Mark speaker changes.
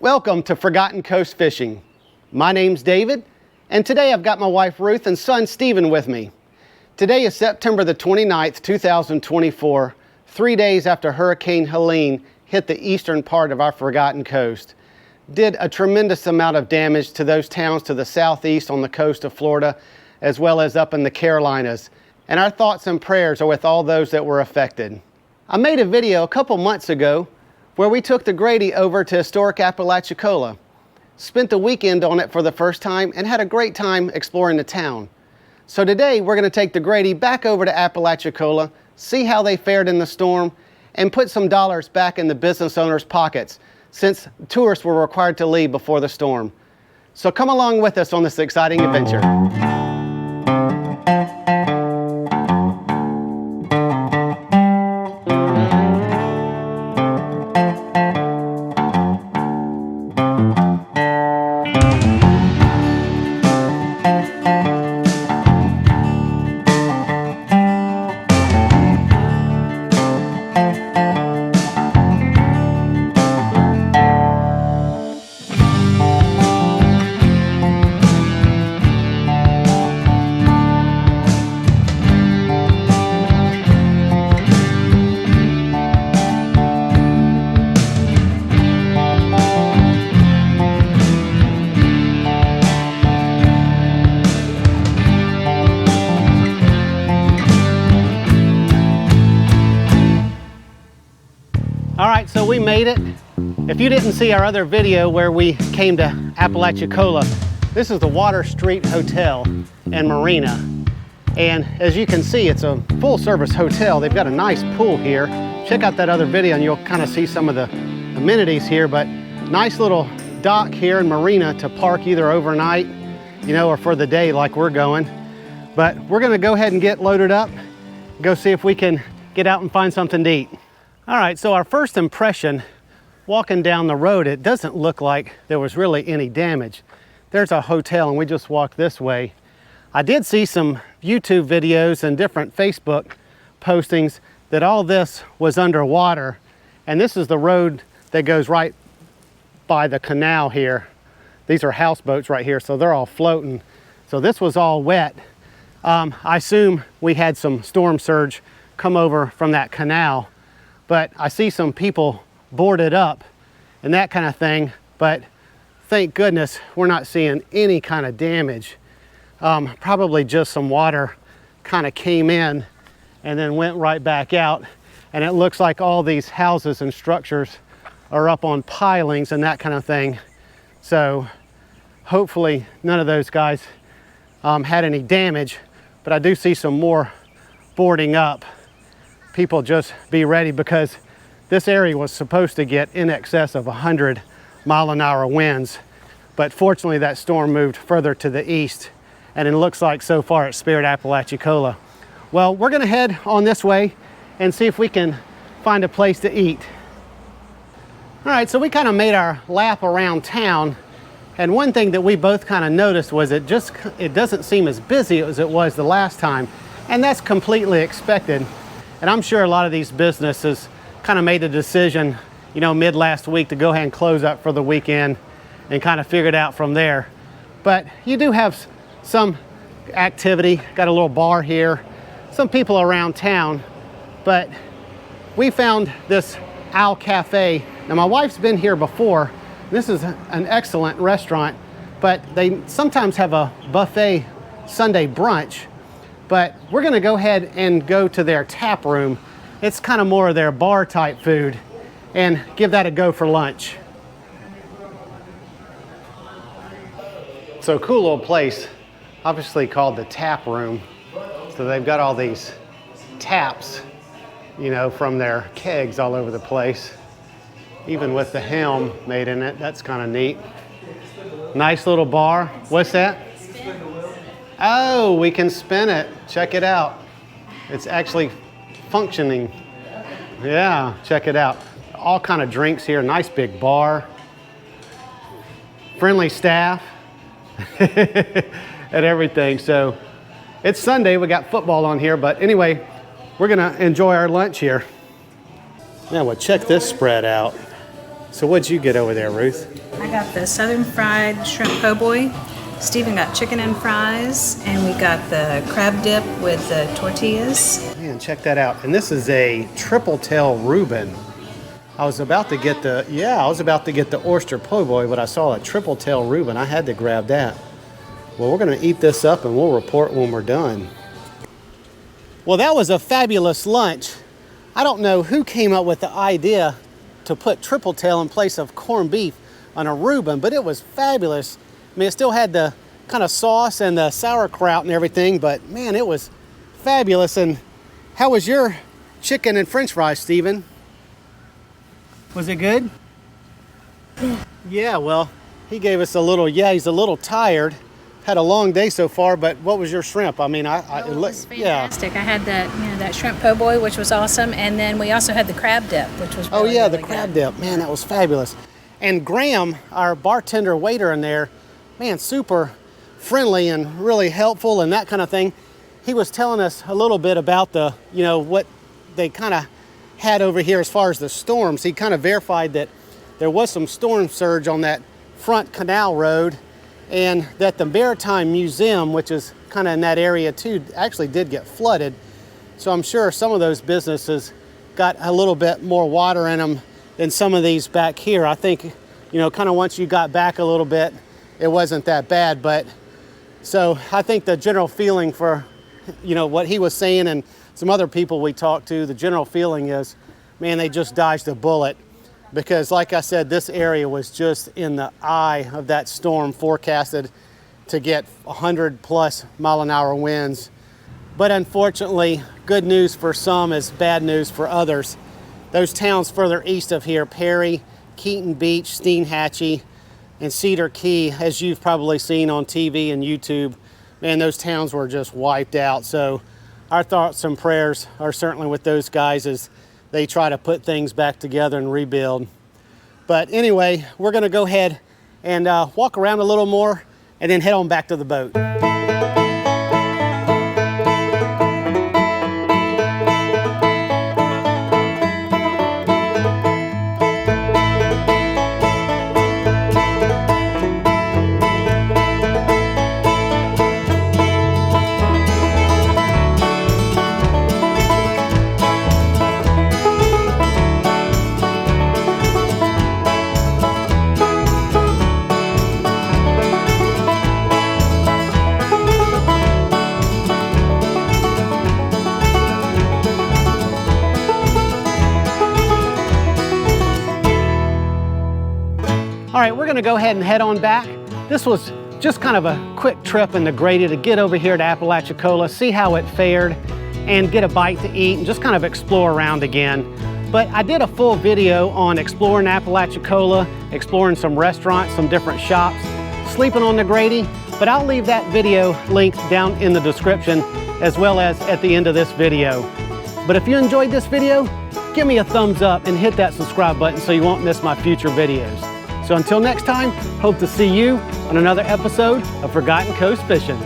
Speaker 1: Welcome to Forgotten Coast Fishing. My name's David, and today I've got my wife Ruth and son Stephen with me. Today is September the 29th, 2024, 3 days after Hurricane Helene hit the eastern part of our Forgotten Coast. Did a tremendous amount of damage to those towns to the southeast on the coast of Florida, as well as up in the Carolinas. And our thoughts and prayers are with all those that were affected. I made a video a couple months ago where we took the Grady over to historic Apalachicola. Spent the weekend on it for the first time and had a great time exploring the town. So today we're going to take the Grady back over to Apalachicola, see how they fared in the storm, and put some dollars back in the business owners' pockets since tourists were required to leave before the storm. So come along with us on this exciting adventure. All right, so we made it. If you didn't see our other video where we came to Apalachicola, this is the Water Street Hotel and Marina. And as you can see, it's a full service hotel. They've got a nice pool here. Check out that other video and you'll kind of see some of the amenities here, but nice little dock here in Marina to park either overnight, you know, or for the day like we're going. But we're gonna go ahead and get loaded up, go see if we can get out and find something to eat. All right, so our first impression, walking down the road, it doesn't look like there was really any damage. There's a hotel and we just walked this way. I did see some YouTube videos and different Facebook postings that all this was underwater, and this is the road that goes right by the canal here. These are houseboats right here, so they're all floating. So this was all wet. I assume we had some storm surge come over from that canal. But I see some people boarded up and that kind of thing, but thank goodness we're not seeing any kind of damage. Probably just some water kind of came in and then went right back out, and it looks like all these houses and structures are up on pilings and that kind of thing. So hopefully none of those guys had any damage, but I do see some more boarding up. People just be ready, because this area was supposed to get in excess of 100-mile-an-hour winds. But fortunately that storm moved further to the east, and it looks like so far it spared Apalachicola. Well, we're gonna head on this way and see if we can find a place to eat. All right, so we kind of made our lap around town, and one thing that we both kind of noticed was it doesn't seem as busy as it was the last time, and that's completely expected. And I'm sure a lot of these businesses kind of made the decision, you know, mid last week to go ahead and close up for the weekend and kind of figure it out from there. But you do have some activity, got a little bar here, some people around town. But we found this Owl Cafe. Now my wife's been here before. This is an excellent restaurant, but they sometimes have a buffet Sunday brunch. But we're gonna go ahead and go to their tap room. It's kind of more of their bar type food, and give that a go for lunch. So cool little place, obviously called the tap room. So they've got all these taps, you know, from their kegs all over the place. Even with the helm made in it, that's kind of neat. Nice little bar. What's that? Oh, we can spin it. Check it out. It's actually functioning. Yeah, check it out. All kind of drinks here. Nice big bar. Friendly staff. And everything. So it's Sunday. We got football on here. But anyway, we're going to enjoy our lunch here. Now, well, check this spread out. So what'd you get over there, Ruth?
Speaker 2: I got the southern fried shrimp po' boy. Stephen got chicken and fries, and we got the crab dip with the tortillas.
Speaker 1: Man, check that out. And this is a triple tail Reuben. I was about to get the oyster po' boy, but I saw a triple tail Reuben. I had to grab that. Well, we're gonna eat this up and we'll report when we're done. Well, that was a fabulous lunch. I don't know who came up with the idea to put triple tail in place of corned beef on a Reuben, but it was fabulous. I mean, it still had the kind of sauce and the sauerkraut and everything, but man, it was fabulous. And how was your chicken and french fries, Stephen? Was it good?
Speaker 3: Yeah.
Speaker 1: Yeah, well, he gave us a little, he's a little tired. Had a long day so far, but what was your shrimp? I mean,
Speaker 2: It was fantastic. I had that shrimp po' boy, which was awesome, and then we also had the crab dip, which was really, really
Speaker 1: the crab
Speaker 2: good.
Speaker 1: dip. Man, that was fabulous. And Graham, our bartender waiter in there, man, super friendly and really helpful and that kind of thing. He was telling us a little bit about the, what they kind of had over here as far as the storms. He kind of verified that there was some storm surge on that front canal road, and that the Maritime Museum, which is kind of in that area too, actually did get flooded. So I'm sure some of those businesses got a little bit more water in them than some of these back here. I think, kind of once you got back a little bit, it wasn't that bad. But so I think the general feeling for, what he was saying and some other people we talked to, the general feeling is, man, they just dodged a bullet. Because like I said, this area was just in the eye of that storm, forecasted to get 100+ mile-an-hour winds. But unfortunately, good news for some is bad news for others. Those towns further east of here, Perry, Keaton Beach, Steinhatchee, and Cedar Key, as you've probably seen on TV and YouTube, man, those towns were just wiped out. So our thoughts and prayers are certainly with those guys as they try to put things back together and rebuild. But anyway, we're gonna go ahead and walk around a little more and then head on back to the boat. All right, we're gonna go ahead and head on back. This was just kind of a quick trip in the Grady to get over here to Apalachicola, see how it fared, and get a bite to eat and just kind of explore around again. But I did a full video on exploring Apalachicola, exploring some restaurants, some different shops, sleeping on the Grady, but I'll leave that video linked down in the description as well as at the end of this video. But if you enjoyed this video, give me a thumbs up and hit that subscribe button so you won't miss my future videos. So until next time, hope to see you on another episode of Forgotten Coast Fishing.